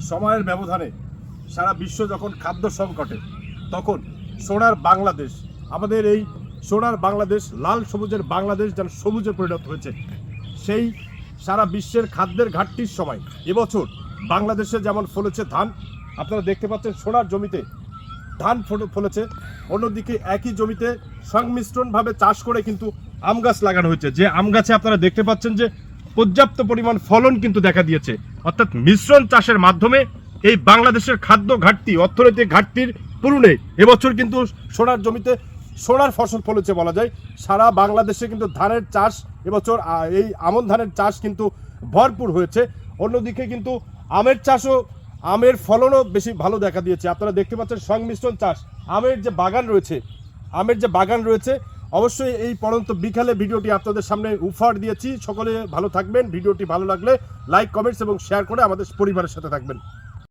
সময়ের ব্যবধানে সারা বিশ্ব যখন খাদ্য সংকটে, তখন সোনার বাংলাদেশ, আমাদের এই সোনার বাংলাদেশ, লাল সবুজের বাংলাদেশ যেন সবুজে পরিণত হয়েছে। সেই সারা বিশ্বের খাদ্যের ঘাটতির সময় এবছর বাংলাদেশে যেমন ফলেছে ধান, আপনারা দেখতে পাচ্ছেন সোনার জমিতে ধান ফলেছে, অন্যদিকে একই জমিতে সংমিশ্রণভাবে চাষ করে কিন্তু আম গাছ লাগানো হয়েছে। যে আম গাছে আপনারা দেখতে পাচ্ছেন যে পর্যাপ্ত পরিমাণ ফলন কিন্তু দেখা দিয়েছে। অর্থাৎ মিশ্রণ চাষের মাধ্যমে এই বাংলাদেশের খাদ্য ঘাটতি, অর্থনৈতিক ঘাটতির পূরণে এবছর কিন্তু সোনার জমিতে সোনার ফসল ফলেছে বলা যায়। সারা বাংলাদেশে কিন্তু ধানের চাষ এবছর, এই আমন ধানের চাষ কিন্তু ভরপুর হয়েছে। অন্যদিকে কিন্তু আমের চাষও, আমের ফলনও বেশি ভালো দেখা দিয়েছে। আপনারা দেখতে পাচ্ছেন সংমিশ্রণ চাষ, আমের যে বাগান রয়েছে। অবশ্যই এই পড়ন্ত বিকালে ভিডিওটি আপনাদের সামনে উপহার দিয়েছি। সকলে ভালো থাকবেন। ভিডিওটি ভালো লাগলে লাইক, কমেন্টস এবং শেয়ার করে আমাদের পরিবারের সাথে থাকবেন।